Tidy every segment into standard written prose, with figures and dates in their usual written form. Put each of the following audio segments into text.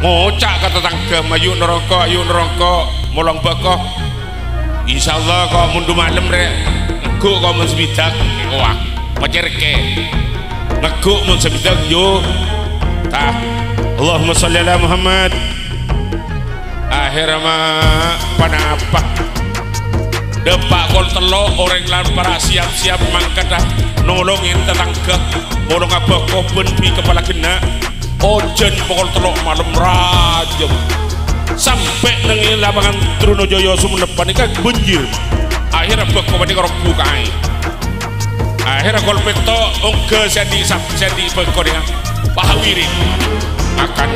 ngocak kata tangga ayu neraka molong bakoh insyaallah kok mundu malam rek nggo kok mun sebidak wah macerke nggo mun sebidak yo tah Allahumma sholli ala Muhammad akhir ma panapa depak kol telo orang lan para siap-siap mangkat nolongin tetangga molong bakoh ben pi kepala kena ojen pokol telok malam rajam sampai nengi lapangan Trunojoyo Sumenepan ini kan banjir akhirnya bakoh ini karo bukai akhirnya kol peto ongke sendi bakoh dengan pahawirin ngakan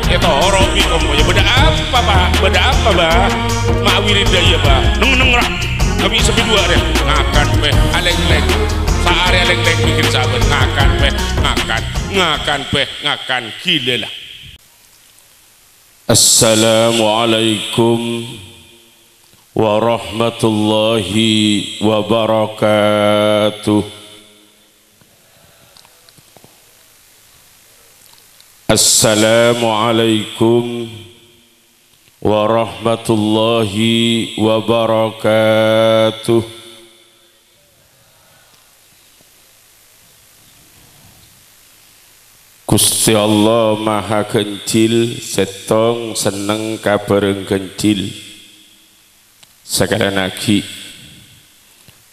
itu Robi ngomongnya beda apa bah mawirin daya bah neng kami sepi dua deh ngakan aleng-leng saare aleng-leng bikin sahabat ngakan gila lah. Assalamualaikum warahmatullahi wabarakatuh. Assalamualaikum warahmatullahi wabarakatuh. Gusti Allah maha kencil setong seneng kabareng kencil sekalian lagi.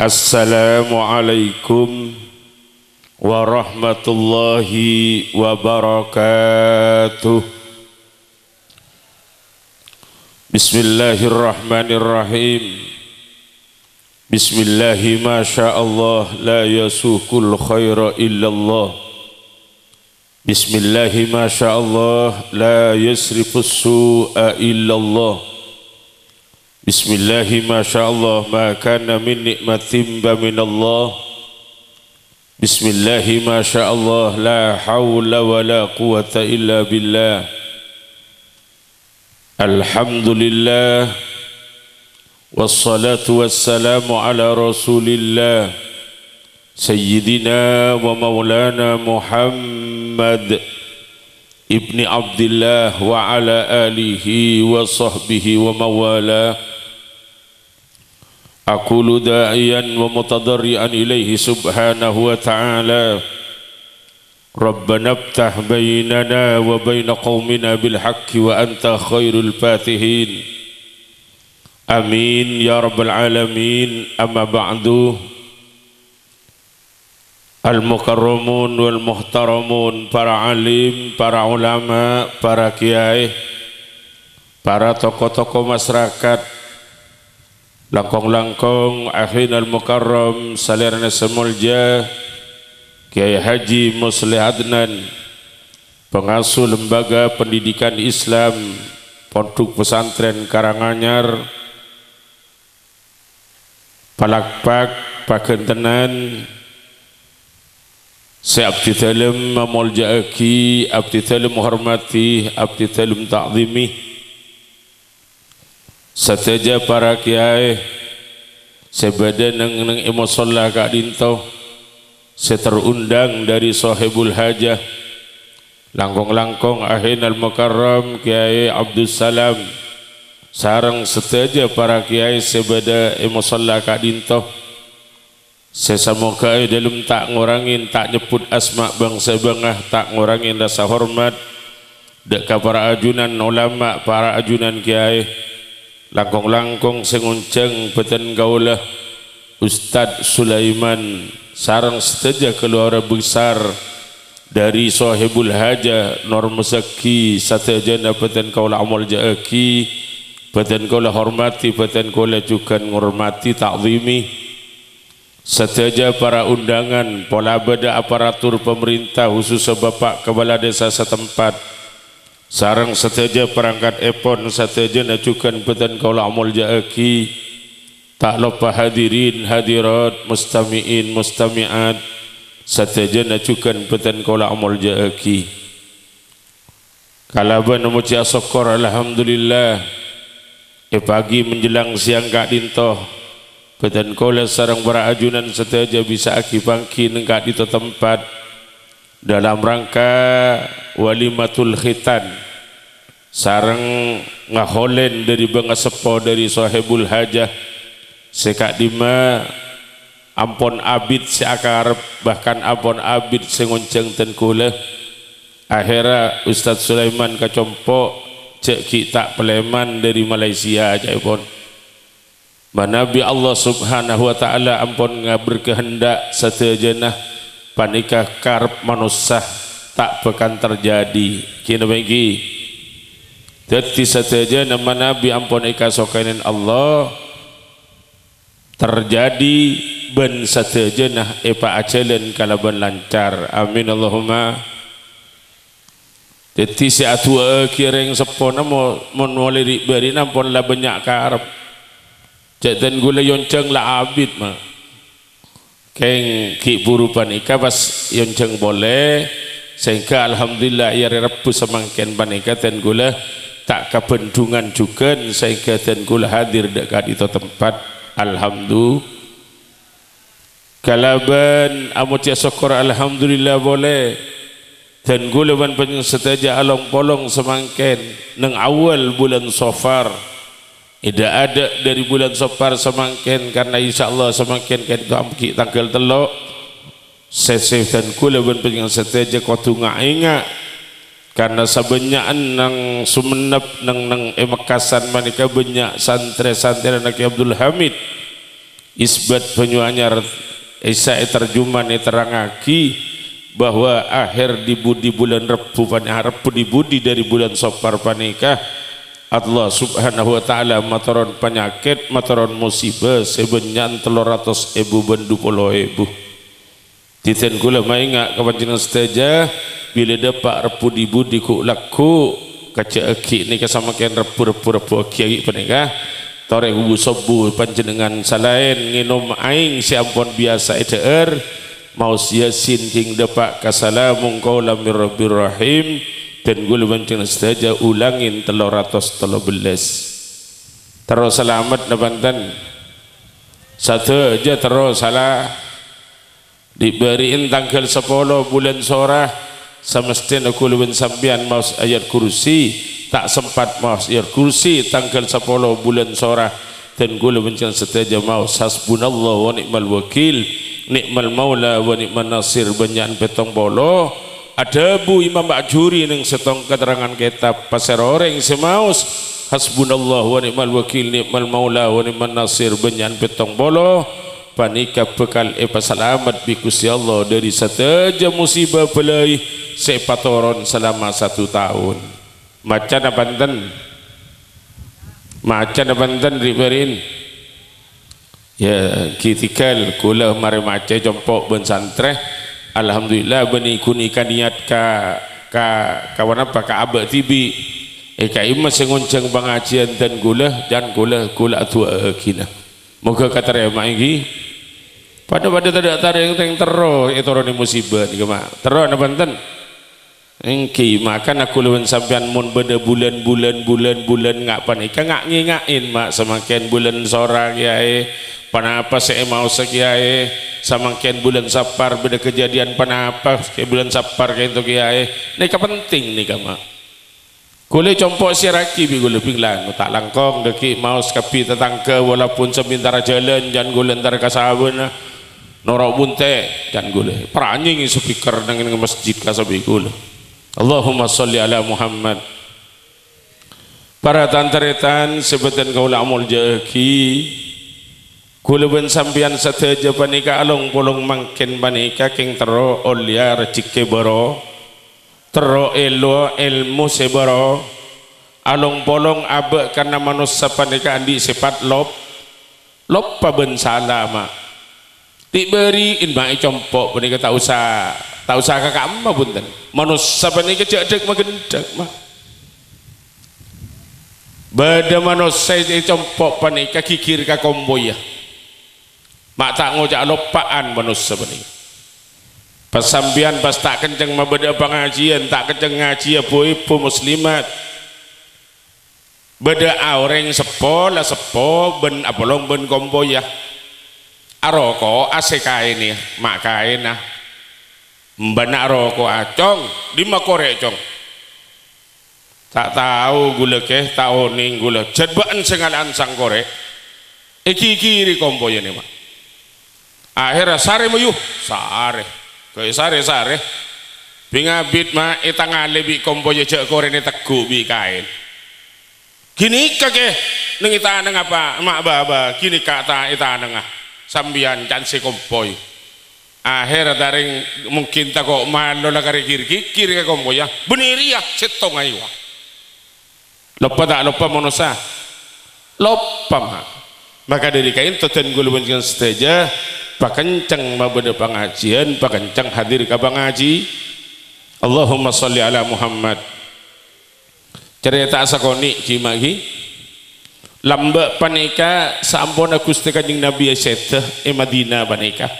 Assalamualaikum warahmatullahi wabarakatuh. Bismillahirrahmanirrahim. Bismillahi masyaallah la yasukul khaira illallah. Bismillahi masyaallah la yasrifus su'a illallah. Bismillahi masyaallah ma kana min nikmatin ba minallah. Bismillahi masyaallah la hawla wa la quwata illa billah. Alhamdulillah wassalatu wassalamu ala rasulillah Sayyidina wa maulana Muhammad ibni Abdillah wa ala alihi wa sahbihi wa mawala. Aqulu da'iyan wa mutadarri'an ilaihi subhanahu wa ta'ala. Rabbana iftah bainana wa baina qaumina bil haqqi wa anta khairul fatihin. Amin ya rabbal alamin. Amma ba'du. Al-mukarramun wal muhtaramun, para alim, para ulama, para kiai, para tokoh-tokoh masyarakat, langkong-langkong akhin al-mukarram salirana semulja Kiai Haji Muslih Adnan, pengasuh lembaga pendidikan Islam Pondok Pesantren Karanganyar, Palakpak Pakentenan, saya abdi dalam memuljaaki, abdi dalam menghormati, abdi dalam ta'zimi. Sateja para kiai, sebada neng emosolah kak dinto, saya terundang dari sahibul hajah, langkong-langkong ahin al-mukarram Kiai Abdul Salam, sarang sateja para kiai sebada emosolah kak dinto. Sesamoga dalam tak ngurangin, tak nyebut asma bangsa bangah, tak ngurangin rasa hormat deka para ajunan ulama, para ajunan kiai, langkong-langkong sengunceng beten gaulah Ustadz Sulaiman, sarang seteja keluarga besar dari sahibul haja Nur Mesaki, sateja beten kaulah amal jaaki, beten kaulah hormati, beten kaulah juga ngormati, ta'zimi. Sateja para undangan, pola beda aparatur pemerintah khususnya Bapak Kepala Desa setempat, sarang sateja perangkat epon, sateja najukan beten kaulah amal jaaki, tak lupa hadirin hadirat mustami'in mustami'at, sateja najukan beten kaulah amal jaaki. Kalaban memuji syukur alhamdulillah, pagi menjelang siang kak dintoh beten kola sarang para ajunan sateja bisa aki bangki nengkak di tempat dalam rangka walimatul khitan sareng ngaholen dari bangga sepo dari sahibul hajah sekak dima ampon abid si akar bahkan ampon abid sengonceng ten kula akhirnya Ustadz Sulaiman kacompo cek kita peleman dari Malaysia aja pun manabi Allah subhanahu wa ta'ala ampun berkehendak setejenah panikah karep manusia tak pekan terjadi kina bagi jadi setejenah manabi ampun ika sokainin Allah terjadi ben setejenah epa acelen kalaban lancar amin Allahumma. Jadi si atua kireng sepona mau menwaliri beri nampon lah banyak karep jatan gula yonceng lah abid mah keng ki buru panika pas yonceng boleh sehingga alhamdulillah ya repu semangken panika dan gula tak kependungan juga sehingga dan gula hadir dekat itu tempat alhamdulillah kalaban amut ya syukur alhamdulillah boleh dan gula ban penyeng setaja along polong semangken neng awal bulan Safar tidak ada dari bulan Safar semangken karena insyaallah semangken kan itu amki tanggal telok seseh dan gula ban penyeng setaja kotu ngainga karena sebanyak nang sumenep nang emekasan manika banyak santri-santri anak Abdul Hamid isbat penyuanyar isa terjuman terangaki bahwa akhir di bulan Rebu panikah Rebu di budi dari bulan Safar panikah Allah subhanahu wa ta'ala mataron penyakit mataron musibah sebanyak 300.000 bendu 10.000 titen kula maingat kepanjenengan seteja bila dapat Rebu di budi ku laku kaca aki ni kesama kian Rebu aki panikah torek hubu sobu panjenengan salain nginum aing si ampun biasa EDR maus yasin king dapat kasalamun qaulam mir rabbir rahim dan gula bancing saja ulangin 313 terus selamat nabantan satu aja terus salah diberiin tanggal 10 bulan Sorah semestinya gula ban sambian maus ayat kursi tak sempat maus ayat kursi tanggal 10 bulan Sorah dan gula bancing saja maus hasbunallah wa ni'mal wakil nikmal maula wa nikmal nasir banyak petong bolo ada bu Imam Ba'juri neng setong keterangan kitab pasar orang semaus hasbunallah wa nikmal wakil nikmal maula wa nikmal nasir banyak petong bolo panika bekal selamat bikusi Allah dari setaja musibah pelai sepatoron selama 1 tahun macan abanten riberin ya kitikal kula mari mace jompok ben santre alhamdulillah beni kunikan niat ka kawan apa ka abak tibi ka imah sengonceng pengajian dan gula atua kina moga katerema iki pada tidak tarik yang tero itu orang musibah ni mak tero na banten engki makan aku lawan sampean mun beda bulan ngak panika ngak ngingain mak semakin bulan Sorah kiai panapa saya mau sekiai semakin bulan Safar beda kejadian panapa kayak bulan Safar kayak itu kiai nika penting nika mak kule compok siraki bi kule pinglan tak langkong deki mau kapi tetangga walaupun sebentar jalan jangan kule ntar kasabun norok bunte jangan kule peranjing speaker nang masjid kasabi kule Allahumma sholli ala Muhammad para tantaretan sebutan kaula amul jaki kula ben sampeyan sateja panika along polong mangken panika king tero olia recike boro tero elo ilmu seboro along polong abe karena manusia panika andi sifat lop pa ben salama diberi inbai compok panika tak usah kakak amma punten manusia panika cedek magendak mah bada manusia compok panika kikir ka komboy ya mak tak ngojak lopaan manusia benih pas sambian pas tak kenceng mabeda pengajian tak kenceng ngaji ibu muslimat beda orang sepo ben apolong ben komboy ya aroko aseka ini mak kain nah Mbana rokok acong lima korek cong tak tahu gula keh tahu ning gula jadbaan sengalan sang korek iki kiri kompo ya nih mak akhirnya sare mayuh sare kayak sare bingabit mak itang alebi kompo ya cek korek ini tegu bi kain gini kakek neng itaneng apa mak baba gini kata itaneng sambian canse kompoy akhir daring mungkin tak kok malo lah kari kiri ke kompo ya beniri ya setong ayo lupa tak lupa manusia lupa maka dari kain toten gulungan seteja pakencang mabada pengajian pakencang hadir ke pengaji Allahumma sholli ala Muhammad cerita sakoni cimagi lambak panika sampun Gusti Kanjeng Nabi seteh Madinah panika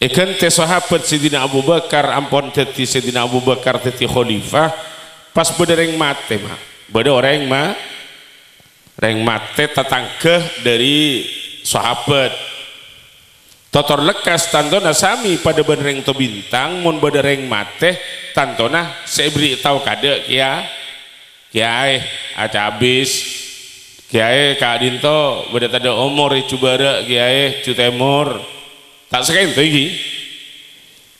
ikan te sahabat Sayyidina Abu Bakar ampun teti Sayyidina Abu Bakar teti khalifah pas bereng mate mah beda orang mah reng mate tatangkeh dari sahabat totor lekas tantona sami pada bereng to bintang mun bereng mate tantona sebri tahu kade kiai aca habis kiai kadinto beda tada umur cubara kiai cutemur tak sekain tu iki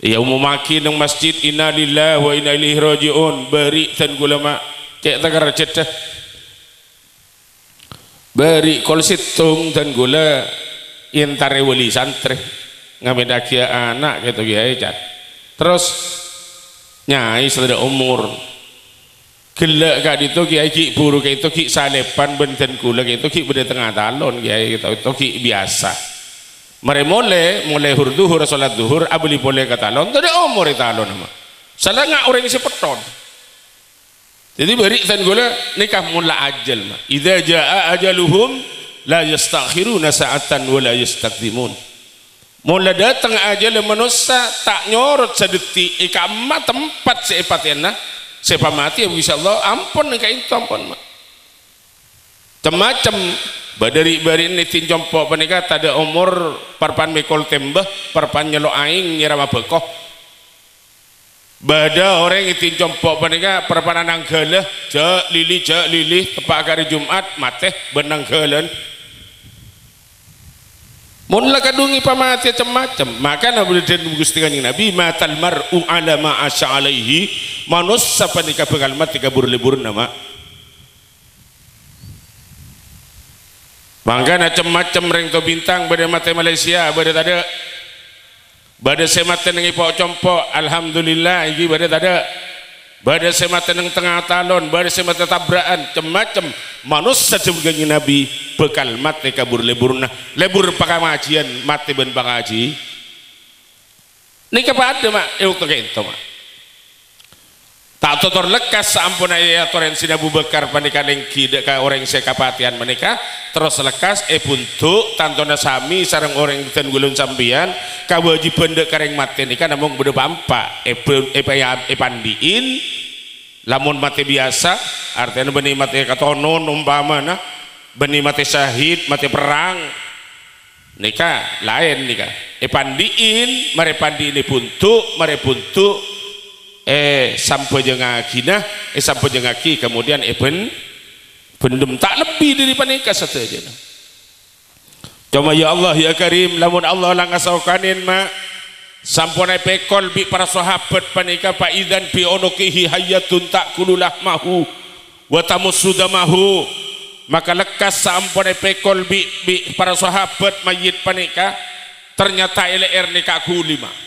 ya umum maki nang masjid inna lillahi wa inna ilaihi rajiun beri tan gulama cek tagar cetah beri kol situng dan gula intare wali santri ngamedaki anak gitu kiai cat terus nyai sudah umur gelak kak itu kiai ki buru kayak itu ki salepan benten gula kayak itu ki beda tengah talon kiai gitu itu ki biasa mereka mulai hurduhur salat duhur abli boleh kata talon tadi umur talon nama salah nggak orang isi peton jadi beri dan gula nikah mula ajal mah idza jaa ajaluhum la yastakhiruna sa'atan wa la yastaqdimun mula datang ajal manusia tak nyorot sedetik ikama tempat seipatena siapa mati insyaallah ampun nikah itu ampun mah macam badari bari ini tinjompo panika tada umur parpan mikol tembah parpan nyelo aing nyirama bekoh bada orang itu tinjompo panika parpan anang galah jak lili tepak hari Jumat mateh benang galan mun la kadungi pamati macam maka nabi dan Gusti Kanjeng Nabi matal mar'u ala ma asya alaihi manusia panika bekal mati kabur libur nama mangga macam-macam reng to bintang pada mate Malaysia pada semate nang ipok compok alhamdulillah iki pada semate nang tengah talon pada semate tabrakan macam manusia sebut Nabi bekal mate kabur leburna lebur pakamajian mate ben pangaji nika pada mak euto kento mak tak totor lekas sampun aya toren Sina Abu Bakar panika lengki dek ka orang sekapatian menika terus lekas buntuk tantona sami sareng orang ten gulun sambian kawajiban dek kareng mate nika namung beda pampa pandiin lamun mate biasa artinya benih mate katonon umpamana benih mate syahid mate perang nika lain nika pandiin mare pandiin buntuk mare buntuk sampai jengakina sampai jengaki kemudian pendem tak lebih dari panika satu aja cuma ya Allah ya Karim lamun Allah lang asaukanin mak sampun pekol bi para sahabat panika fa idzan bi unukihi hayatun takulu lahmahu wa tamussudamahu maka lekas sampun pekol bi para sahabat mayit panika ternyata LR nika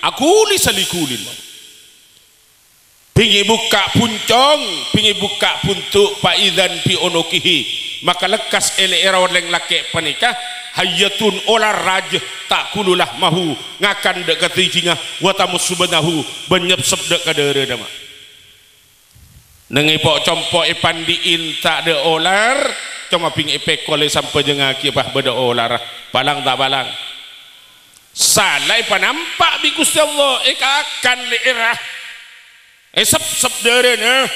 akuli salikulin pingi buka puncong pingi buka puntuk paidan pi onokihi maka lekas LR oleng laki panika hayatun olar raj tak kululah mahu ngakan dek ketijinya watamus subanahu benyepsep dek kadere nama nengipok compok ipandiin tak de olar cuma pingi pekole sampai jengaki bah beda olar palang tak palang salai panampak bi Gusti Allah akan leerah sep derena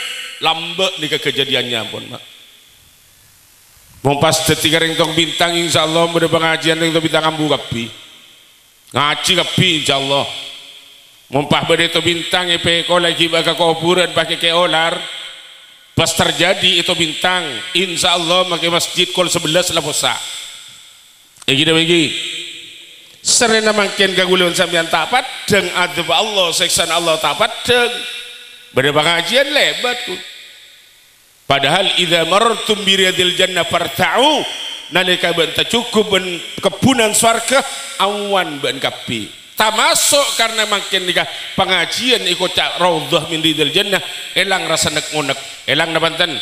lambat nika kejadiannya pun mak mau pas detik ringtong bintang insyaallah pada pengajian ringtong bintang ambu kapi ngaji kapi insyaallah mumpah bade itu bintang epe ko lagi baka kuburan pakai ke olar pas terjadi itu bintang insyaallah make masjid kol 11 lah posa gitu bagi serena mangken kagulun sampean tak padeng adab Allah seksan Allah tak padeng bade pengajian lebat ku padahal idza martum bi riyadil jannah farta'u nalika ben cukup ben kebunan surga awan ben kapi tak masuk karena makin nikah pengajian ikut cak raudhah min riyadil jannah elang rasa nek-unek elang nabanten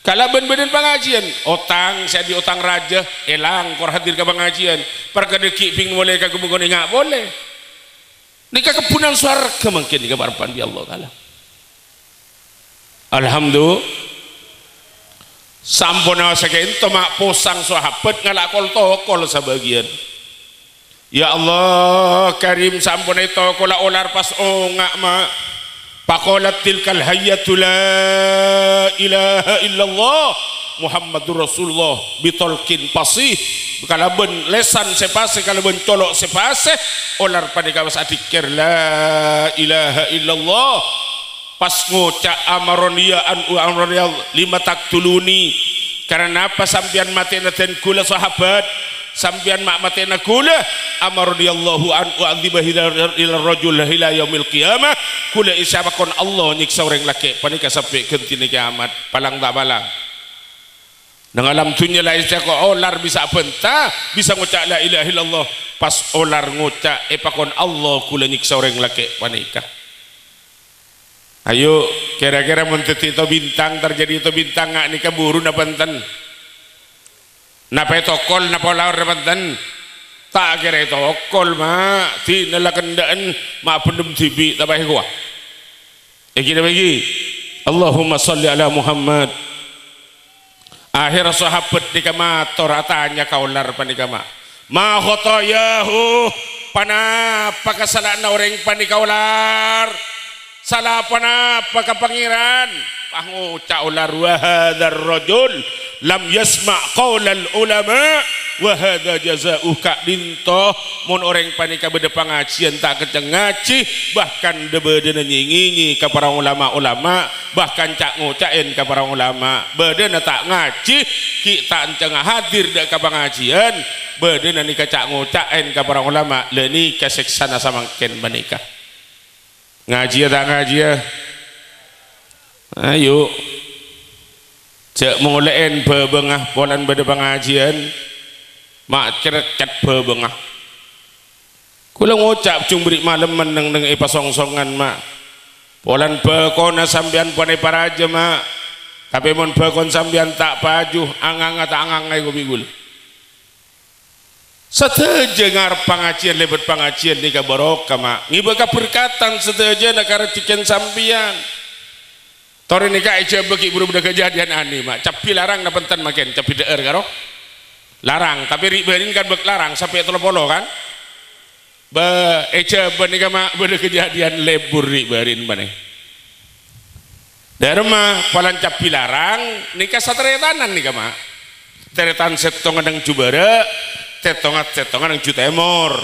kalau ben-beden pengajian otang saya di otang raja elang kor hadir ke pengajian perkedeki ping boleh kagum enggak boleh nikah kebunan surga mungkin nikah barpan bi Allah taala alhamdulillah sampuna saking mak posang sahabat ngalakol tokol sebagian ya Allah karim sampuna tokol olar pas ongak ma pakolat tilkal hayyatu la ilaha illallah Muhammadur Rasulullah bitolkin pasih kalau ben lesan sepase kalau ben colok sepase olar pada kawas adikir la ilaha illallah pas ngucap amaronia lima taktuluni karena apa sampian matena ten kula sahabat sampian mak matena kula amaroniallahu an u'adzibah ila rajul ila yaumil qiyamah kula isyabakon Allah nyiksa orang laki panika sampai gentine kiamat palang tak palang nang alam dunya la isya olar bisa bentah bisa ngucap la ilaha illallah pas olar ngucap pakon Allah kula nyiksa orang laki panika. Ayo kira-kira menteti itu bintang terjadi itu bintang ngak nikah buru napanten napa tokol napa laur napanten tak kira tokol mak tinala kendaan mak pendem tibi tak baik gua kita bagi Allahumma salli ala Muhammad akhir sahabat nikah mator atanya kaular panikama ma khotoyahu panapa kesalahan orang panikaular salah apa ke pangeran ngucap ular wa hadzal rajul lam yasma' qaulal ulama wa hadza jazaa'u ka dinto mun orang panika beda pengajian tak keceng ngaji bahkan debedena nyingi ka para ulama-ulama bahkan cak ngucain ka para ulama bedena tak ngaji kita enceng hadir dak ka pengajian bedena nika cak ngucain ka para ulama leuni kaseksana samangken menikah ngaji tak ngaji ya ayo cek mulein bebengah polan beda pengajian mak cerket bebengah kula ngucap cung beri malam meneng neng pasong-songan mak polan bekona sambian pone para aja mak tapi mon bekon sambian tak pajuh angang tak angang ay gubigul seteja ngarep pengajian lebat pengajian ni ka barokah mak ngiba ka berkatan seteja nakara ciken sambian tori ni ka aja bagi buru budak kejadian ani mak capi larang na pentan makin capi deer karo larang tapi riberin kan bek larang sampai telepolo kan be aja ben ni ka mak budak kejadian lebur riberin bane darma palan capi larang ni ka satretanan ni ka mak teretan setong nang jubara tetongan yang juta emor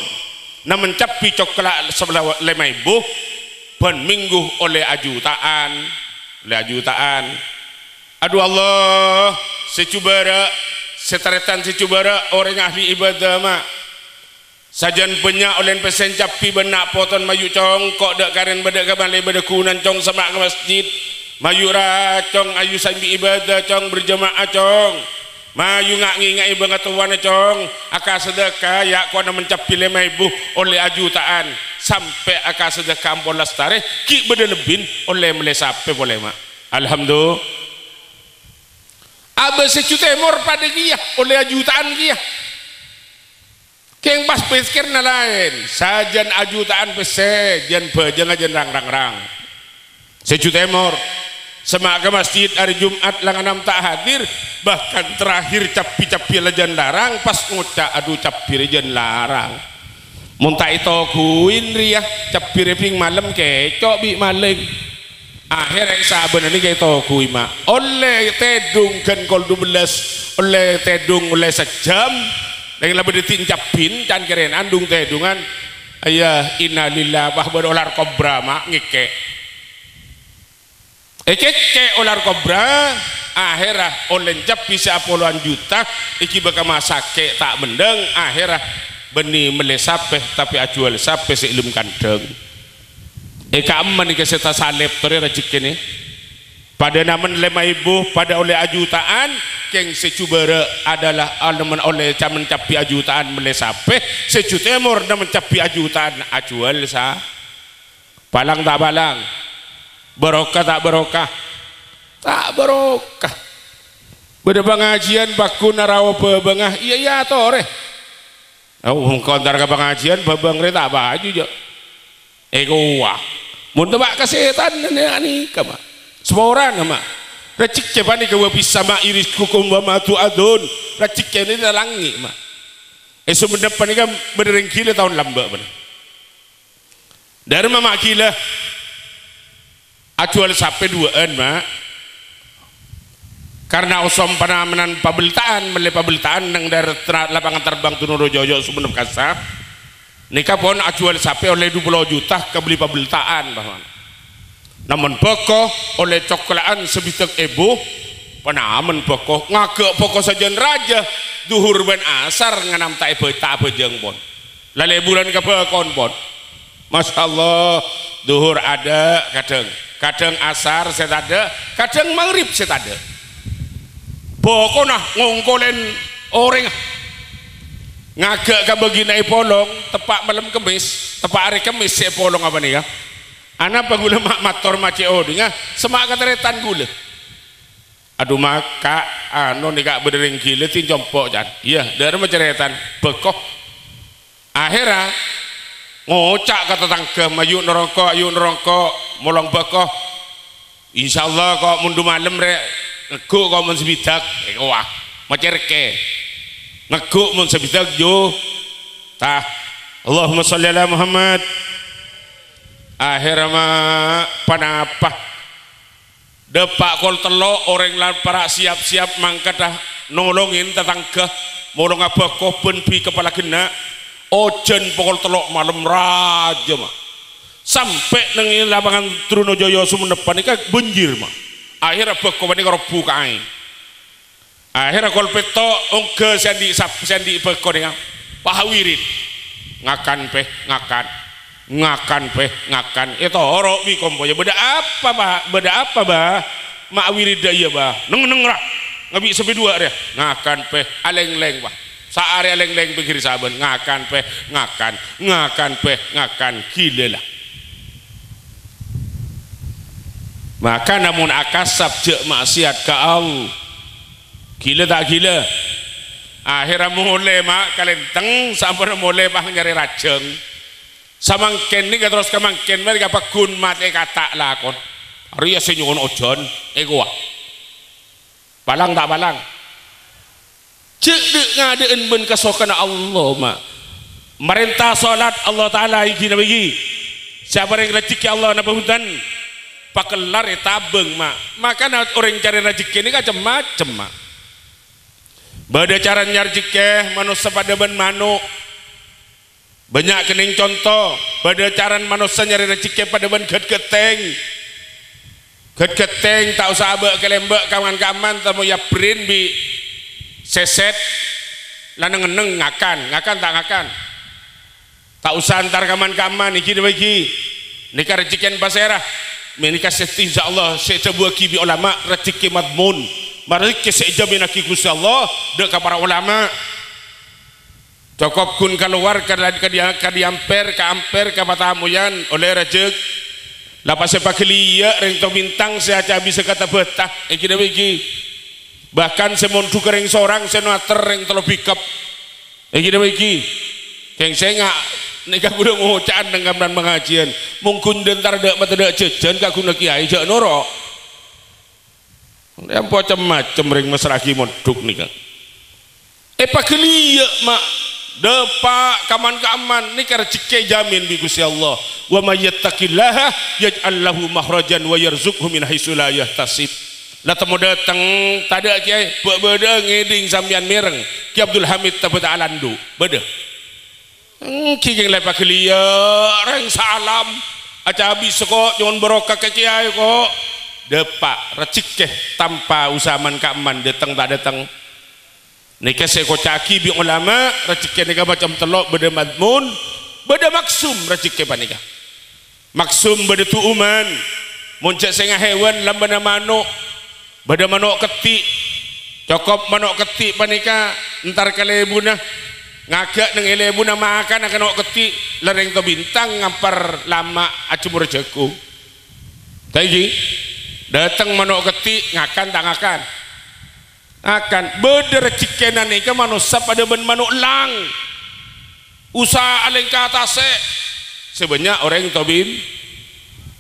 nah mencapi coklat sebelah lemai buh ban minggu oleh ajutaan aduh Allah secubara seteretan secubara orang ahli ibadah mak sajan banyak oleh pesen capi benak poton mayu congkok dak karen bedak kabale bedak kunan cong semak ke masjid mayu racong ayu sambi ibadah cong berjamaah cong mayu ngak ngingai banget tuan cong aka sedekah ya kuana mencapi 5.000 oleh ajutaan sampai aka sedekah 14 tarikh ki beda lebih oleh melesape boleh mak alhamdulillah abe sejuta emor pada kia oleh ajutaan kia keng pas pikir na lain sajan ajutaan pese jan bajang ajan rang sejuta emor semak ke masjid hari Jumat langanam tak hadir bahkan terakhir capi-capi lejan larang pas ngucap aduh capi lejan larang muntah itu kuin riah capi reping malam kecok bi maling akhir yang saben ini kayak itu kui mak oleh tedung kan kol 12 oleh tedung oleh sejam yang lebih ditin capin can keren andung tedungan ayah innalillah bah berolar kobra mak ngike keke olar kobra akhirah oleh cap bisa puluhan juta iki bakal masake tak mendeng akhirah beni melesapeh tapi ajual sape seilum kandeng aman ke seta salep tori rezeki ni pada namen lema ibu pada oleh ajutaan keng secubara adalah alaman oleh camen capi ajutaan melesapeh secutemur na mencapi ajutaan ajual sa palang tak palang barokah tak barokah tak barokah beda pengajian baku narawa bebengah iya tore kontar ke pengajian bebeng tak baju je wah mun tebak kesehatan ni kama semua orang mah racik ke pani ke wapis sama iris kukum wa matu adun racik ke ni dalangi mah sebenarnya pani kan berdering kila tahun lamba mana dari mama kila acual sampai duaan mak karena usom panamanan pabeltaan mele pabeltaan nang dari lapangan terbang Tunurojoyo Sumenep Kasar nikah pun acual sampai oleh 20 juta kebeli pabeltaan bahwa namun pokok oleh cokolaan sebitak ibu penaman pokok ngagak pokok saja raja duhur ben asar nganam tak ibu tak bejeng pun lalai bulan ke pokon pun Masya Allah duhur ada kadang asar saya ada kadang maghrib saya ada pokok nah ngongkolen orang ngagak ke begini polong tepak malam kemis tepak hari kemis saya polong apa nih ya anak pagula mak mator maceo dengan semak kateretan gula aduh maka anu nih kak berdering gila tin jompok jan iya dari maceretan bekoh akhirnya ngocak kata tangke yuk nerongko molong bekoh insyaallah kok mundu malam rek ngeguk kok mun sebidak wah macerke ngeguk mun sebidak jo tah Allahumma sholli ala Muhammad akhirnya panapa depak kol telok orang lan para siap-siap mangkat dah nolongin tetangga molong apa kau penpi kepala kena ojen pokol telok malam raja mah sampai nengi lapangan Trunojoyo Sumenep panika banjir mah akhirnya beko panika robu kain akhirnya kol peto ongke sendi beko dengan pahawirit ngakan itu orok mi komponya beda apa bah mak wirid iya bah neng rak ngabi sampai dua dia ngakan peh aleng-leng bah saare aleng-leng pikir saben ngakan peh ngakan gila lah maka namun akasab jek maksiat ke Allah gila tak gila akhirnya mulai mak kalenteng sampai mulai bah nyari rajeng samangken ni terus kamangken mereka pakun mate kata lakon ria senyuun ojon gua balang tak balang cek dek ngadeun ben kasokan Allah mak merintah salat Allah taala iki bagi siapa yang rezeki Allah na pahutan pakelar tabeng mak maka orang cari rezeki ini macam-macam mak bada cara nyari rezeki manusia pada ben manuk banyak kening contoh pada cara manusia nyari rezeki pada ben geteng tak usah abek kelembek kawan-kawan tamu ya print bi seset laneng-neng ngakan tak usah antar kawan-kawan iki bagi nikah rezekian pasirah menikah seti insyaallah sebuah kibi ulama rezeki madmun rezeki sejamin aki Gusti Allah dek ka para ulama cokop kun keluar ke diamper ke patamuyan oleh rejek lapas sepak liya reng to bintang seaca bisa kata betah kita bagi bahkan semontu kering sorang senater reng telo bikap kita bagi keng senga nikah kudu ngucaan dengan pengajian mungkin dentar dek mata dek jejen kaguna kiai jak noro yang macam reng masraki monduk nikah pakliya mak depak kaman ni rezeki jamin bi Gusti Allah wa may yattaqillaha yaj'al lahu makhrajan wa yarzuqhu min haitsu la yahtasib la temu datang tada kiai beda ngeding sampean mireng Ki Abdul Hamid tabut alandu beda Kiging lepak kelia reng salam aja habis kok jangan berokah ke kiai kok depak recik ke tanpa usahaman kaman datang tak datang nikah saya kocaki bi ulama recik ke nikah macam telok beda madmun beda maksum recik ke panika maksum beda tuuman muncak sengah hewan lambana manuk beda manuk ketik cokop manuk ketik panika entar kalebuna ngagak neng elebu nama akan ketik lereng to bintang ngampar lama acumur jagung tadi datang manuk ketik ngakan tak akan beder cikenan ika manusia pada ben manuk lang usaha aleng ke atas sebenarnya orang tobin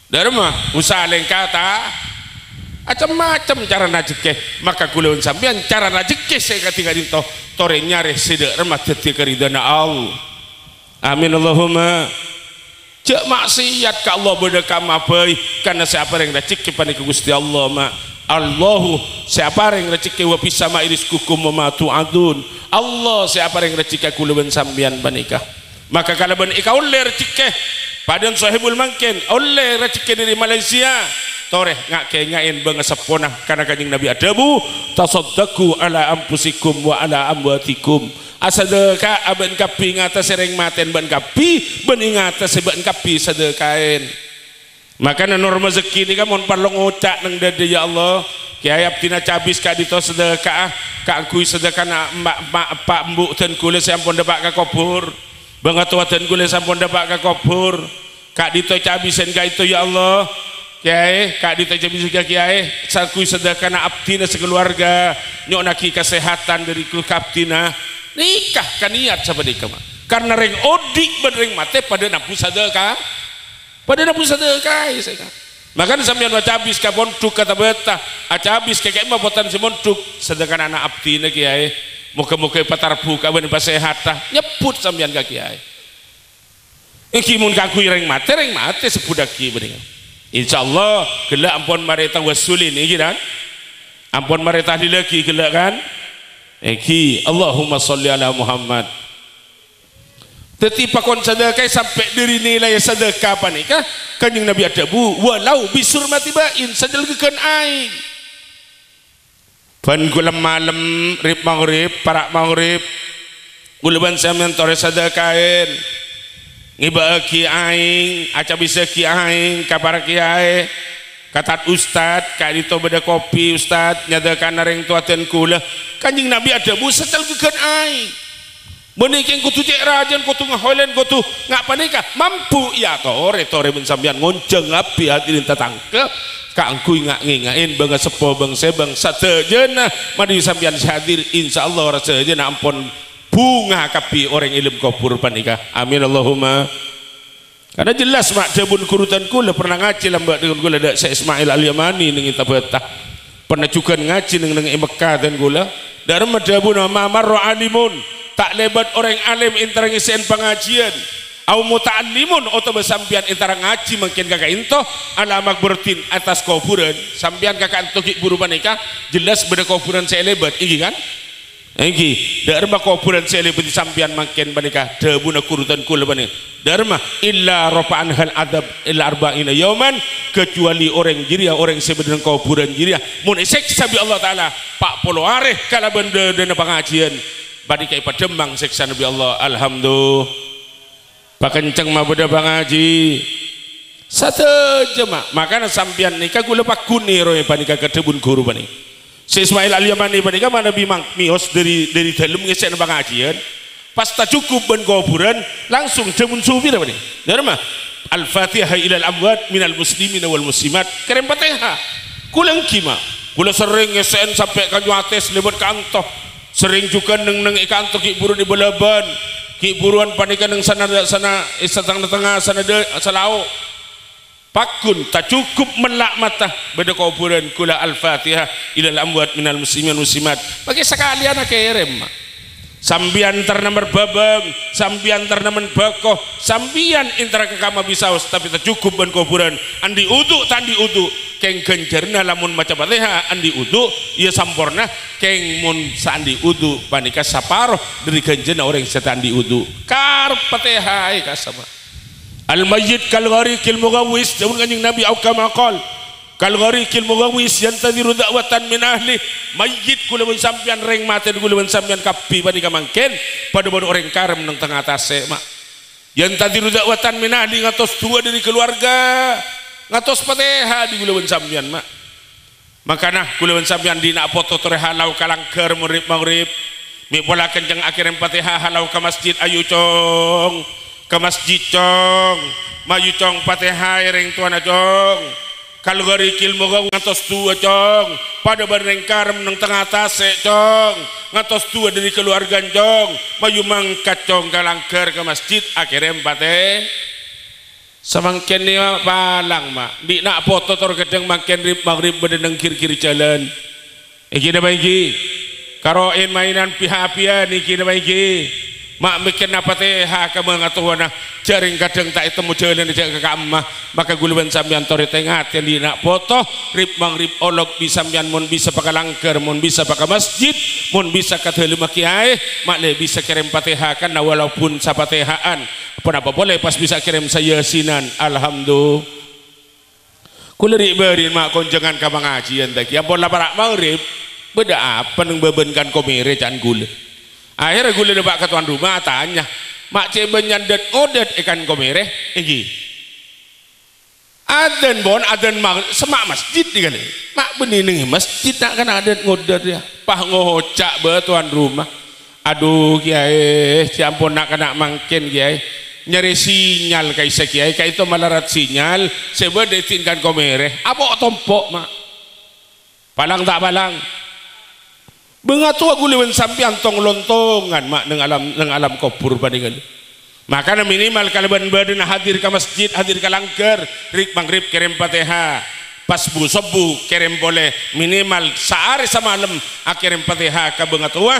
dharma usaha aleng ke atas macam-macam cara najike maka kulawan sampean cara najike saya ketika dinto tore nyare sedek remat dadi keridana Allah amin Allahumma cek maksiat ka Allah bedeka mabai karena siapa yang najike panika Gusti Allah ma Allahu siapa yang najike wa pisama iriskukum wa ma tu'adun Allah siapa yang najike kulawan sampean panika maka kalau ben ika oleh najike padan sahibul mangkin oleh najike dari Malaysia toreh ngak kenyain bangga sepona karena kanjeng Nabi adabu tasaddaku ala ampusikum wa ala amwatikum asadeka aben kapi ngata sereng maten ban kapi ben ingata seben kapi sedekain makana norma rezeki ni kan mon parlong ucak nang dade ya Allah kiai abdina cabis ka dito sedekah ka angkui sedekah na mak pak mbuk ten kule sampun debak ka kubur bangga tua ten kule sampun debak ka kubur ka dito cabisen ka itu ya Allah kiai kak diteja bisa kiai sakui sedekah na abdina sekeluarga nyok naki kesehatan dari abdina nikah kan niat sama nikah karena reng odik bereng mate pada napu sedekah makanya sampeyan baca habis ka montuk kata beta aca habis kakek mah botan si montuk sedekah anak abdina kiai muka-muka patarpu kawan pasehata nyebut sampeyan ka kiai iki mun kakui reng mate sepudaki bening insyaallah gelak ampun mareta wasulin iki kan ampun mareta dilagi gelak kan iki Allahumma sholli ala Muhammad teti pakon sedekah sampai dari nilai sedekah panika kanjeng Nabi adabu walau bisurmati bain sajelgekeun aing ban kula malam rib maghrib parak maghrib kula sampean tore sedekahin ngibaki aing aca bisa ki aing kabar kiai katat ustad ka dito beda kopi ustad nyadakan nareng tuaten kula kanjing Nabi ada bu setel gekeun aing meuniking kudu cek rajan kudu ngaholen kudu ngak panika mampu ya tore men sampean ngonceng api hati tetangke ka angkuy ngak ngingain bangga sepo bangsa bangsa satejeuna madi sampean hadir insyaallah rasajeuna ampun bunga kapi orang ilmu kubur panika amin Allahumma karena jelas mak jabun kurutan kula pernah ngaji lambak dengan kula dak Syekh Ismail Al-Yamani ning tabata pernah juga ngaji ning Mekah dan kula dar madabun mamar alimun tak lebat orang alim intara ngisian pengajian au muta'allimun atau sampean intara ngaji mungkin kakak into ala makburtin atas kuburan sampean kakak into buru panika jelas beda kuburan saya lebat iki kan iki dharma kuburan selebeti sampian makin panika debuna kurutan kula panika dharma illa rafa'an hal adab illa arba'ina yauman kecuali orang jiria orang sebenarnya kuburan jiria mun siksa bi Allah taala 40 hari kala benda dana pengajian badi kai pademang siksa Nabi Allah alhamdulillah pakenceng mah beda pangaji satu jema makana sampian nikah kula pakuni roe panika ke debun guru panika Syekh Ismail Al-Yamani panika mana bimang mios dari dalam ngesen pengajian pas tak cukup ben kuburan langsung demun sufi apa nih dharma Al-Fatihah ilal amwat minal muslimin wal muslimat keren Fatihah kulang kima kula sering ngesen sampai kanyu ates lebat kantoh sering juga neng kantoh ki buru di balaban ki buruan panika neng sana tengah sana salau pakun tak cukup melak mata beda kuburan kula al-fatihah ilal amwat minal muslimin muslimat bagi sekalian kerem sambian ternamer babang sambian ternamen bakoh sambian intera ke kama bisaus tapi tak cukup ben kuburan andi uduk tandi uduk keng genjerna lamun maca Fatihah andi udu ia sampurna keng mun sandi udu panika saparoh dari genjerna orang setandi udu kar Fatihah kasama al mayyit kal gharikil mughawis daun kanjing Nabi au kama qol kal gharikil mughawis yantadiru da'watan min ahli mayyit kula mun sampean reng mate kula mun sampean kapi panika mangken pada orang karem nang tengah tase mak yantadiru da'watan min ahli ngatos dua dari keluarga ngatos Fatihah di kula mun sampean mak makana kula mun sampean dina foto tore halau kalangker murib maghrib mi pola kenceng akhirnya Fatihah halau ke masjid ayu cong ke masjid cong mayu cong Fatihah reng tuana cong kalau gari kilmu ngatos dua cong pada bareng karem nang tengah tase cong ngatos dua dari keluarga cong mayu mangkat cong kalangker ke masjid akhirnya Fatihah samangken ni palang mak di nak foto tor kedeng makin rib maghrib bedeneng kiri-kiri jalan iki da baiki karoin mainan pihak-pihak niki da baiki mak bikin Fatihah ka mangatuana jaring kadang tak temu jalan ke kamah maka guluban sampean tori tengat yang di nak foto rib maghrib olok bisa sampean mun bisa pakalangker mun bisa pakai masjid mun bisa kathelu kiai mak le bisa kirim Fatihah kan walaupun sapatihaan apa boleh pas bisa kirim saya sinan alhamdulillah kula riberin mak konjengan ka pengajian tadi ampun laparak maghrib beda apa nang bebenkan komere can gula akhirnya gula nebak ke tuan rumah tanya mak ceben nyandet ngodet ikan komere iki adan bon adan maghrib semak masjid dikali mak benineng masjid nak kan adan ngodet ya pah ngocak be tuan rumah aduh kiai si ampun nak kena mangkin kiai nyari sinyal kaisa kiai kai itu malarat sinyal sebe detinkan komere abok tompok mak palang tak palang bengatua guliwen sampian tong lontongan mak neng alam kubur bandingan makanya minimal kalaban badan hadir ke masjid hadir ke langker rik maghrib kirim Fatihah pas subuh kirim boleh minimal sehari semalam kirim Fatihah ke bengatua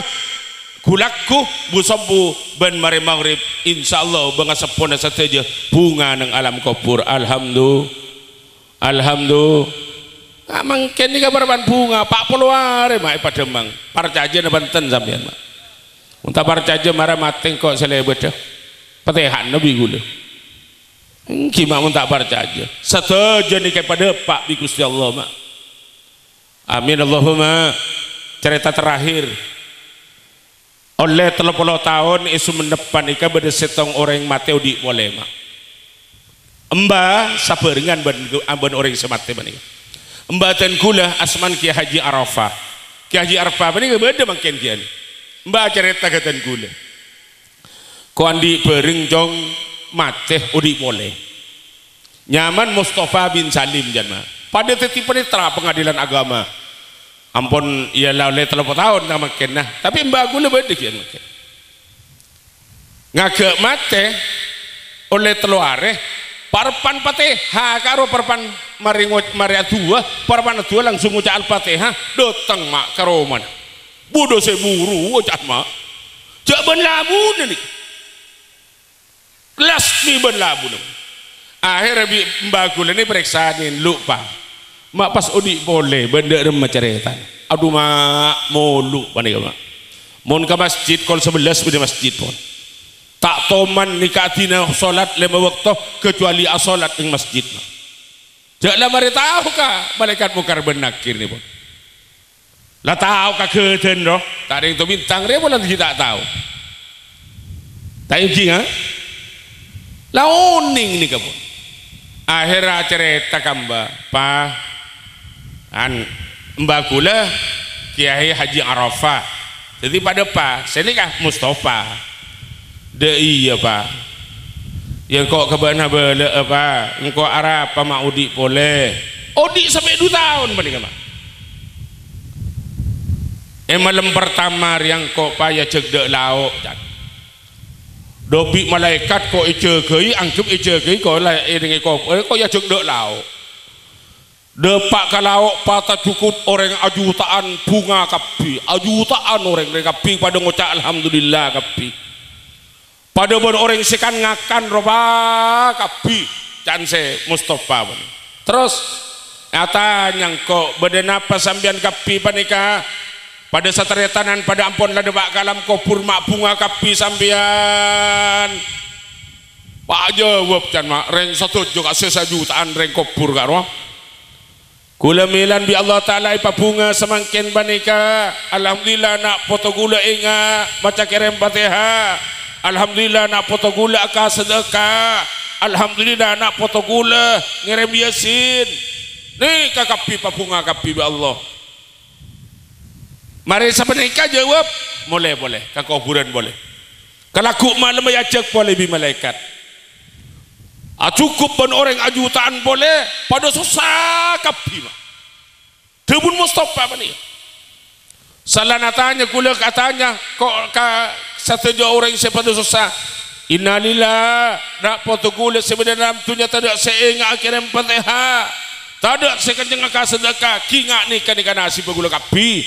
kulakku busubuh ben mari maghrib insyaallah benga sepona sateja bunga neng alam kubur alhamdulillah mangken ni kabar bunga pak puluare mak pada mang parcaja na banten sampean mak unta parcaja marah mateng kok selebet Fatihah nabi gula engki mak unta parcaja sateja ni kepada pak bi Gusti Allah mak amin Allahumma cerita terakhir oleh 30 tahun isu mendepan ika beda setong orang mateo di boleh mak emba sabarengan ban orang semate manika mbatan kula asman Ki Haji Arafah Ki Haji Arafah ini beda makin kian mbak cerita katan kula ko andi bereng jong mateh udi boleh nyaman Mustafa bin Salim janma pada tetipan tra pengadilan agama ampun ia oleh 30 tahun nak makin nah tapi mbak kula beda kian makin ngagak mateh oleh teluare parpan Fatihah karo parpan Maria dua parpan dua langsung ucap Al-Fatihah datang mak karo mana bodoh seburu ucap mak jak ben labu nih lasmi ben labu akhirnya mbak gula ini periksain lupa mak pas udi boleh benda remah ceretan aduh mak molu panik mak mon ke masjid kol 11 di masjid pun tak toman nikatina solat 5 waktu kecuali asolat di masjid janganlah mari tahu kah malaikat mungkar ben nakir ni pun lah tahu kah keten roh tak ada yang tu bintang dia pun nanti tak tahu tak ingin ha lah oning ni kamu akhirnya cerita kamba pa an mbak gula Kiai Haji Arafah jadi pada pa sini kah Mustafa de iya pak yang kok kebana bela apa engkau Arab apa mak udi boleh udi sampai 2 tahun paling mak malam pertama yang kok payah cegdek lauk dobi malaikat kok icegei angkep icegei kok lah dengan kok ya cegdek lauk depak ke lauk patah cukup orang ajutaan bunga kapi ajutaan orang kapi pada ngucap alhamdulillah kapi pada orang sekan ngakan roba kapi canse Mustafa terus Atanya kok beden apa sambian kapi panika pada sataretanan pada ampun lah debak kalam kopur mak bunga kapi sambian pak jawab kan mak reng satu juga sesajutaan reng kopur karo kula milan bi Allah Ta'ala ipa bunga semangkin panika alhamdulillah nak foto gula inga baca kirim Fatihah alhamdulillah nak foto gula ka sedekah alhamdulillah nak foto gula ngirim Yasin nih kakapi papunga kapi ba Allah mari sabenika jawab boleh kakuburan boleh kalaku malam ajak boleh bi malaikat cukup ban orang ajutaan boleh pada susah kapi mah tebun Mustafa bani salah natanya kula katanya kok ka satu orang sepada susah innalillah nak foto gula sebenarnya tunya tak ada seingat kirim Fatihah tak ada sekanjeng ka sedekah kinga ni kan nasi bagula kapi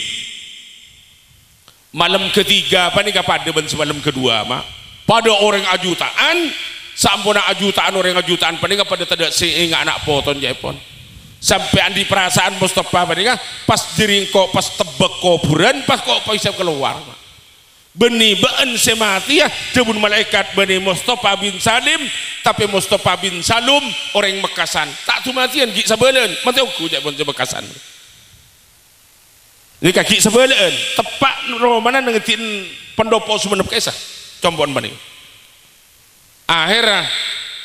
malam ketiga apa ni pada ben semalam kedua mak pada orang ajutaan sampuna ajutaan orang ajutaan panika pada tak ada seingat anak poton jepon sampai andi perasaan Mustafa panika pas diringko pas tebek kuburan pas kok bisa keluar mak beni baan semati ya jebun malaikat beni Mustafa bin Salim tapi Mustafa bin Salum orang Mekasan tak tumatian ki sabelen mati aku jak pun Mekasan ni kaki sabelen tepat romana ngetin pendopo sumenep kaisa compon bani akhirnya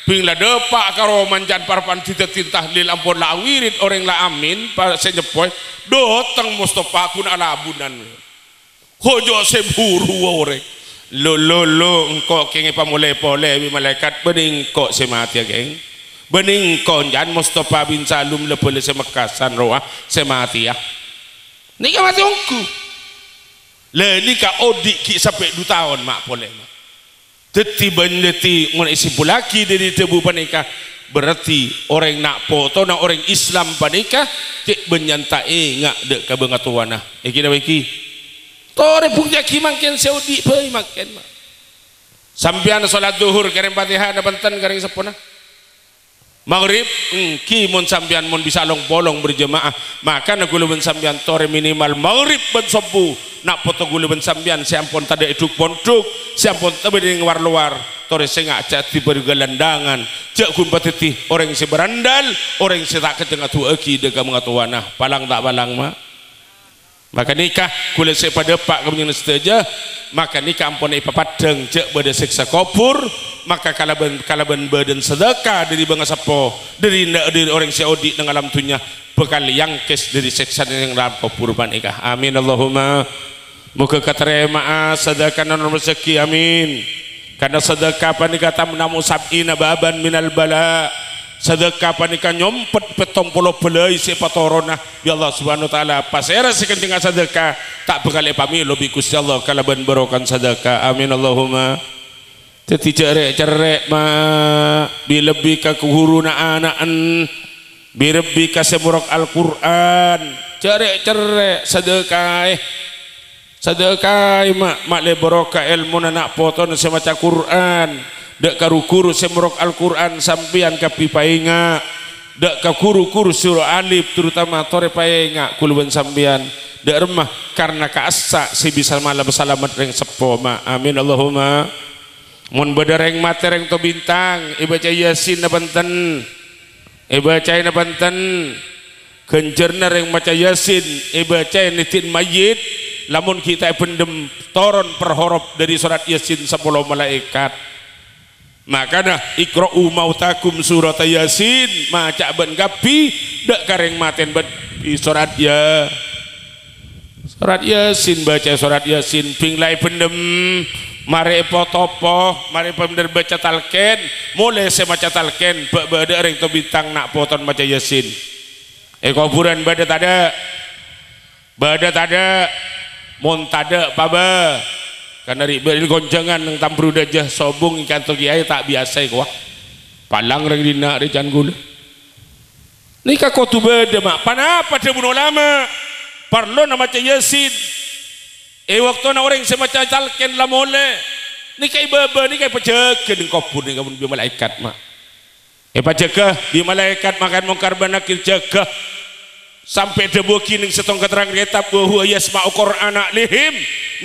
bing la depak karo manjan parpan titetin tahlil ampun la wirid orang la amin pa senyepoy doteng Mustafa kun ala abunan hojo seburu orang lo engkau kengi pamulai pole bi malaikat bening kok semati geng bening konjan Mustafa bin Salum lepole semekasan roa semati ya ni ka mati ongku le ni ka odik ki sampai 2 tahun mak pole mak teti benleti ngon isi pulaki dari tebu panika berarti orang nak foto nak orang Islam panika cek benyantai ngak dek ka bengatuana kita beki tore punya kimangken Saudi pei maken sampean salat zuhur kirim Fatihah na benten garing sepuna maghrib ki mun sampean mun bisa long bolong berjemaah maka na gulu ben sampean tore minimal maghrib ben subuh nak foto gulu ben sampean siampun tada iduk ponduk siampun tabe ning luar tore sengak jati bergelandangan cek kun patiti orang si berandal orang si tak ketengah tu aki deka mengatuana palang tak palang mak maka nikah kulit saya pada pak kemudian setuju maka nikah ampun ipapadeng cek pada siksa kubur maka kalaban badan sedekah dari bangsa po dari orang Saudi dengan alam dunia bekal yang kes dari siksa yang dalam kubur nikah amin Allahumma muka katerima sedekah non rezeki amin karena sedekah panika tamnamu sab'ina baban minal bala sedekah panika nyompet petong puluh belai sepatorona ya Allah subhanahu wa ta'ala pasera sekentingan sedekah tak bekal pamilo bikus ya Allah kalaban berokan sedekah amin Allahumma teti cerek ma bilebi ka kuhuruna anaan bilebi ka semurok Al-Quran cerek sedekah mak le beroka ilmu nak poton semaca Quran dak kuru semrok Al-Quran sampian kapi painga dak kuru surah alif terutama tore painga kuluban sampian dak remah karena kaasa si bisa malam selamat reng sepo ma amin Allahumma mun badareng mate reng to bintang ibaca Yasin na benten ibaca na benten kenjerna reng maca Yasin ibaca nitin mayit lamun kita pendem toron perhorop dari surat Yasin 10 malaikat maka dah ikra'u mautakum surat Yasin maca ben gapi dak kareng maten ben surat Yasin baca surat Yasin ping lai pendem mari potopo mari pendem baca talken mulai saya baca talken beda reng to bintang nak poton baca Yasin kuburan beda tada mon tada paba karena ribet gonjangan nang tampru dajah sobung ikan to kiai tak biasa kuah palang reng dina re jan gula nikah kau tu beda mak panapa dia bunuh lama parlo nama maca Yasin waktu na orang semaca talken la mole nikah ibaba nikah pajaga ning kubur ning kamun bi malaikat mak pajaga bi malaikat makan mungkar banakir jaga sampai debu kining setong keterangan kitab bahwa yasma'u qur'ana lihim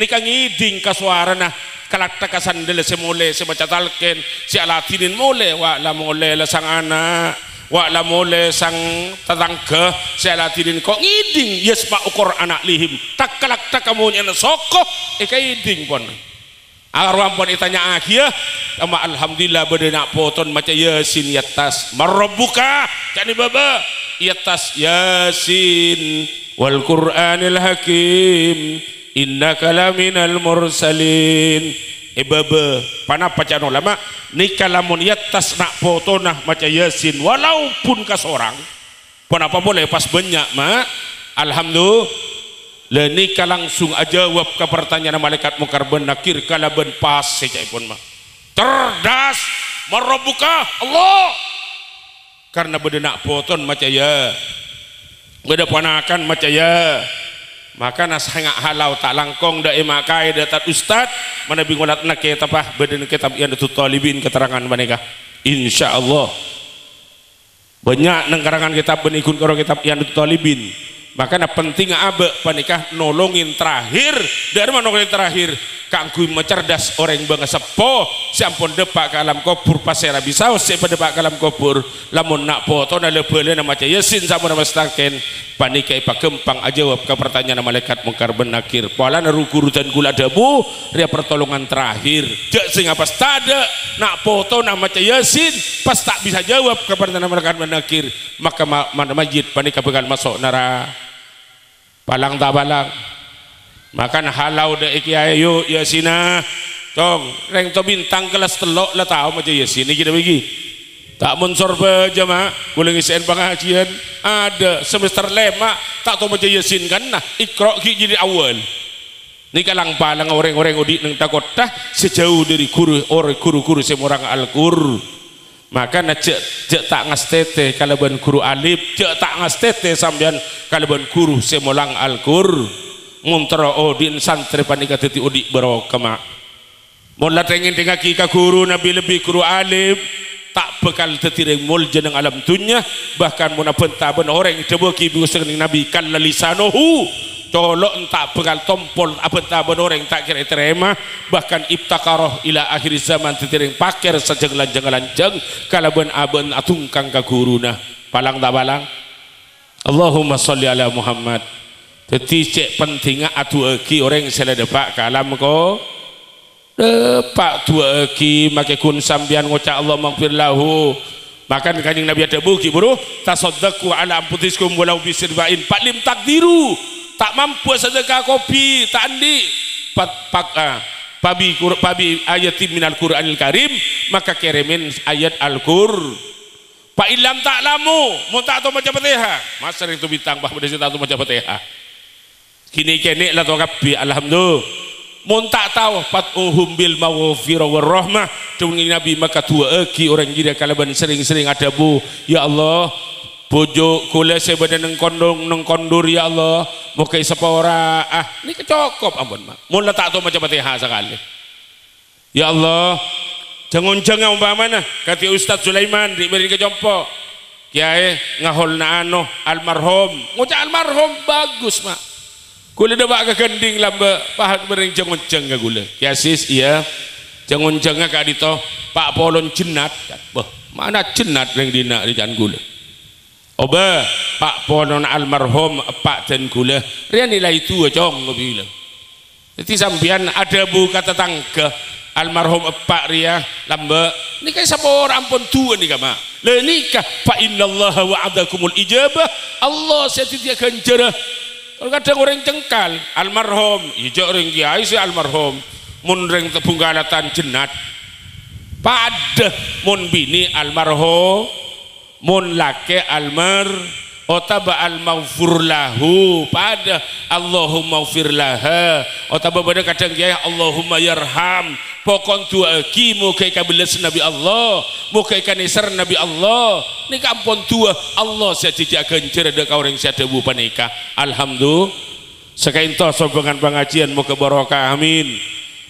nika ngiding kasuarana kalakta kasandel semule sebaca talken si alatinin mule wa la mule la sang anak wa la mule sang tetangga si alatinin kok ngiding yasma'u qur'ana lihim tak kalakta kamu nyana soko ngiding pon arwam pon itanya akhia sama alhamdulillah bedena poton maca yasin yatas marabbuka cani baba yatas yasin wal qur'anil hakim innaka laminal mursalin baba panapa can ulama nika lamun yatas nak potona maca yasin walaupun kasorang panapa boleh pas banyak mak alhamdulillah lenika langsung aja jawab ke pertanyaan malaikat mungkar ben nakir kalaban pas saja pun mah cerdas marabbuka Allah karena bedena poton maca ya beda panakan maca ya maka nasangak halau tak langkong da emakai datat ustad mana bingolat nak kitab apa beden kitab yang datut talibin keterangan mereka insyaallah banyak nang karangan kitab benikun karo kitab yang datut talibin makanya penting abe panikah nolongin terakhir dari mana nolongin terakhir kangku mencerdas orang bangsa sepo siampun depak ke alam kubur pasera bisa siapa depak ke alam kubur lamun nak foto na lebele nama maca yasin sama nama staken panikai pak kempang aja jawab ke pertanyaan malaikat mungkar benakir pola naru kurutan gula debu ria pertolongan terakhir jak sing apa stada nak foto na maca yasin pas tak bisa jawab ke pertanyaan malaikat benakir maka mana majid panika bekal masuk nara palang tak palang makan halau de iki ayo yasina tong reng to bintang kelas telok lah tahu macam yasin iki dah bagi tak mensor berjamaah boleh ngisiin pengajian ada semester 5 tak tahu macam yasin kan nah ikra ki jadi awal ni kalang palang orang-orang udik nang takotah sejauh dari guru semorang al-qur maka cek tak ngastete kalaban guru alif cek tak ngastete sampean kalaban guru semolang al-qur muntara odin santri panika teti udik barokama mulla tengin dengaki ka guru nabi lebih guru alif tak bekal teti reng mul jeneng alam dunya bahkan mun abentaben orang coba ki biuseng nabi kal lisanuhu colok tak bekal tompol abentaben orang tak kira terima bahkan ibtaqarah ila akhir zaman teti reng paker sajeng-lanjeng kalaban aben atungkang ka guruna palang tak palang Allahumma sholli ala Muhammad. Jadi cek pentingnya atu eki orang sela depak kalam ko depak tua eki make kun sambian ngocak Allah maghfir lahu makan kanjing Nabi ada buki bro tasaddaqu ala anfusikum walau bisirbain paklim takdiru tak mampu sedekah kopi tak andi pabi ayatin minal Qur'anil Karim maka kirimin ayat Al-Qur Pak ilam tak lamu mau tak tahu macam Fatihah masa itu bintang bah berdasi tak tahu macam Fatihah kini kene lah tokapi alhamdulillah mun tak tahu patuhum bil maghfirah war rahmah tungi nabi maka tua eki orang jira kalaban sering-sering ada bu ya Allah bojo kula sebada neng kondong neng kondur ya Allah muka sapa ora ini kecokop ampun mak mun tak tahu macam Fatihah sekali ya Allah jangan umpamana kata Ustaz Sulaiman diberi kejompo kiai ngahol na ano almarhum ngucap almarhum bagus mak gula dah ke gending lamba pahat bering jengon-jeng ke gula kiasis iya jengon-jengnya kak dito pak polon cenat bah mana cenat yang dina di jan gula oba pak polon almarhum pak dan gula ria nilai itu cong bilang jadi sambian ada buka tetangga almarhum pak ria lamba ini kayak siapa orang pun tua nih kama lenikah fa innallaha wa'adakumul ijabah Allah setiakan cerah kadang orang cengkal almarhum hijau orang kiai si almarhum mun reng tebunggalatan jenat pada mun bini almarhum mun lake almar otaba al-maghfur lahu pada Allahumma ghfir laha otaba pada kadang kiai Allahumma yarham pokon tua ki muka kabilas Nabi Allah muka kanisar Nabi Allah ni kampun tua Allah saya tidak gencer ada orang saya debu panika alhamdulillah sekain toh sobangan pengajian muka barokah amin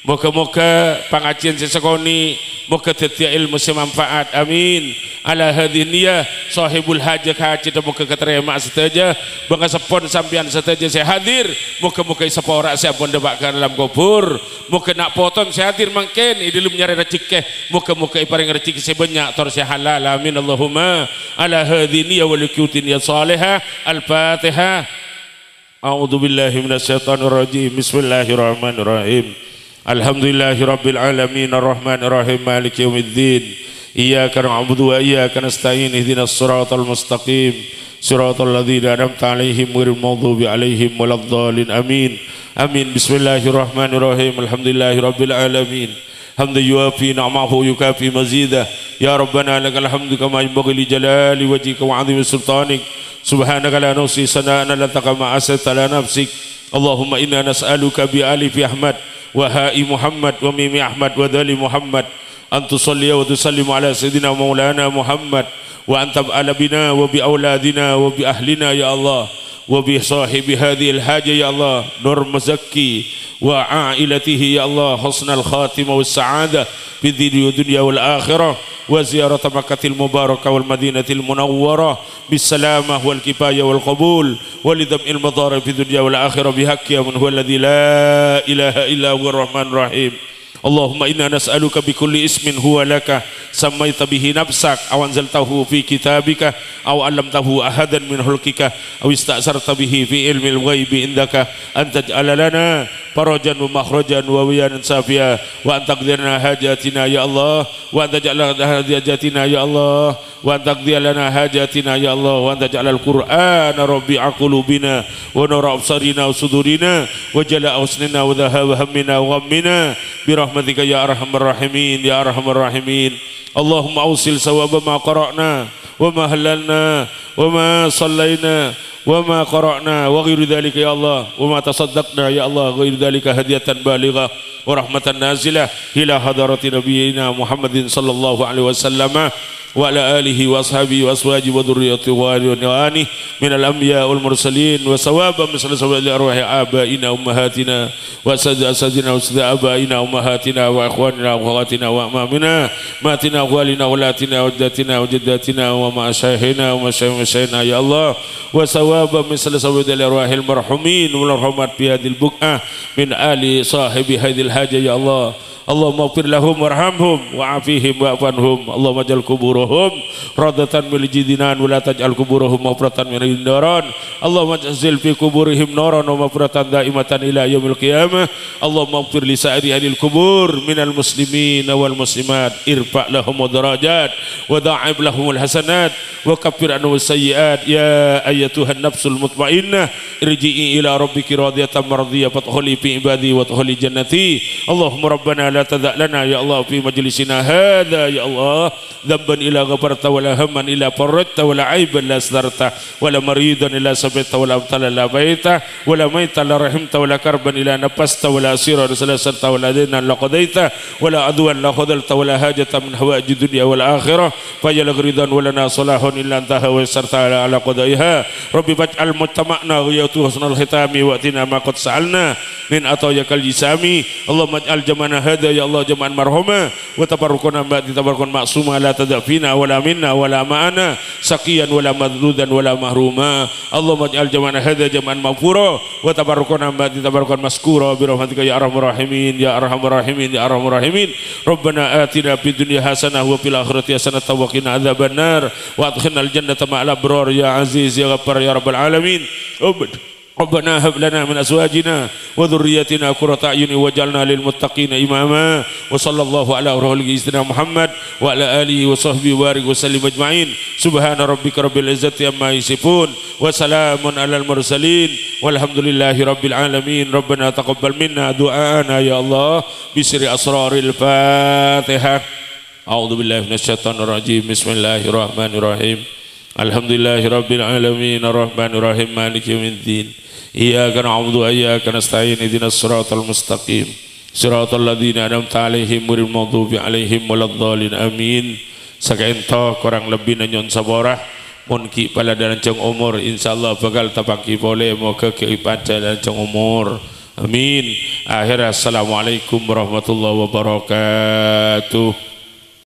Moga-moga pengajian sesekoni moga dadi ilmu semanfaat. Amin. Ala hadhihi niyah sahibul hajat haji moga keterima sedaja bangga sepon sampean sedaja saya hadir. Moga-moga sapa ora sampun debakkan dalam kubur. Moga nak poton saya hadir mangken idilum nyari rezeki. Moga-moga paring rezeki sebanyak tor saya halal. Amin Allahumma. Ala hadhihi niyah wal kutin ya salihah. Al-Fatihah. A'udzu billahi minasyaitonir rajim. Bismillahirrahmanirrahim. Alhamdulillahi rabbil alamin arrahmanir rahim maliki yaumiddin iyyaka na'budu wa iyyaka nasta'in ihdinas siratal mustaqim siratal ladzina an'amta 'alaihim ghairil maghdubi 'alaihim waladdallin amin amin bismillahirrahmanirrahim alhamdulillahi rabbil alamin hamdan yuwafi ni'amahu yukafi mazidah ya rabbana lakal hamdu kama yanbaghi li jalali wajhika wa 'azimi sultanik subhanaka la nuhsi sana'an anta kama asata ala nafsik Allahumma inna nas'aluka bi alifi ahmad وهاء محمد وميم أحمد وذل محمد أن تصلي وتسلم على سيدنا مولانا محمد وأن تفعل بنا وبأولادنا وبأهلنا يا الله وبصاحب هذه الحاجة يا الله نور مزكي وعائلته يا الله حسن الخاتمة والسعادة في الدنيا والآخرة وزيارة مكة المباركة والمدينة المنورة بالسلامة والكفاية والقبول ولدفع المضار في الدنيا والآخرة بحق من هو الذي لا إله إلا هو الرحمن الرحيم اللهم إنا نسألك بكل اسم هو لك سميت به نفسك أو أنزلته في كتابك أو علمته أحدا من خلقك أو استأثرت به في علم الغيب عندك أن تجعل لنا فرجا ومخرجا وبيانا سافيا وأن تقضي لنا حاجاتنا يا الله وأن تجعل لنا حاجاتنا يا الله وأن تقضي لنا حاجاتنا يا الله وأن تجعل القرآن ربيع قلوبنا ونور أبصارنا وصدورنا وجلاء حزننا وذهاب همنا وغمنا برحمتك يا أرحم الراحمين يا أرحم الراحمين اللهم أوصل ثواب ما قرأنا وما هللنا وما صلينا وما قرأنا وغير ذلك يا الله وما تصدقنا يا الله غير ذلك هدية بالغة ورحمة نازلة إلى حضرة نبينا محمد صلى الله عليه وسلم وعلى آله وأصحابه وأزواجه وذريته وآله من الأنبياء والمرسلين وثوابا مثل ثواب أرواح آبائنا وأمهاتنا وأساتذتنا وأساتذة آبائنا وأمهاتنا وإخواننا وأخواتنا وأمامنا ماتنا وأخوالنا وولاتنا وجداتنا وجداتنا ومشايخنا ومشايخنا يا الله وثوابا مثل ثواب أرواح المرحومين والمرحومات في هذه البقعة من آل صاحب هذه الحاجة يا الله اللهم اغفر لهم وارحمهم وعافيهم واعف عنهم اللهم اجعل قبورهم روضة من الجنان ولا تجعل قبورهم مغفرة من النيران اللهم اجعل في قبورهم نورا ومغفرة دائمة إلى يوم القيامة اللهم اغفر لسائر أهل القبور من المسلمين والمسلمات ارفع لهم الدرجات وضاعف لهم الحسنات وكفر عنهم السيئات يا أيتها النفس المطمئنة ارجعي إلى ربك راضية مرضية فادخلي في عبادي وادخلي جنتي اللهم ربنا لا تدع لنا يا الله في مجلسنا هذا يا الله ذنبا إلا غفرت ولا هما إلا فرجت ولا عيبا إلا سترته ولا مريضا إلا سبيت ولا أبتلا إلا بيته ولا ميتا إلا رحمت ولا كربا إلا نفست ولا أسيرا إلا سرت ولا دينا إلا قضيته ولا عدوا إلا خذلت ولا حاجة من حوائج الدنيا والآخرة فجل رضا ولنا صلاح إلا أنتهى ويسرت على قضائها ربي فاجعل مجتمعنا غيوت حسن الختام وأتنا ما قد سألنا من عطاياك الجسامي اللهم اجعل جمعنا هذا يا الله جمعا مرحوما وتبركنا بعد تبركا معصوما لا تدع فينا ولا منا ولا معنا سقيا ولا مذلولا ولا محروما اللهم اجعل جمعنا هذا جمعا مغفورا وتبركنا بعد تبركا مشكورا برحمتك يا ارحم الراحمين يا ارحم الراحمين يا ارحم الراحمين ربنا آتنا في الدنيا حسنة وفي الآخرة حسنة وقنا عذاب النار وادخلنا الجنة مع الأبرار يا عزيز يا غفار يا رب العالمين ربنا هب لنا من أزواجنا وذريتنا قرة أعين واجعلنا للمتقين إماما وصلى الله على رسول سيدنا محمد وعلى آله وصحبه وبارك وسلم أجمعين سبحان ربك رب العزة عما يصفون وسلام على المرسلين والحمد لله رب العالمين ربنا تقبل منا دعاءنا يا الله بسر أسرار الفاتحة أعوذ بالله من الشيطان الرجيم بسم الله الرحمن الرحيم الحمد لله رب العالمين الرحمن الرحيم مالك يوم الدين إياك نعبد وإياك نستعين اهدنا الصراط المستقيم صراط الذين أنعمت عليهم غير المغضوب عليهم ولا الضالين آمين sakento kurang lebih nyon saborah mun ki pada dan umur insyaallah bakal tapaki boleh moga ke ibadah dan umur Amin. Akhir assalamualaikum warahmatullahi wabarakatuh.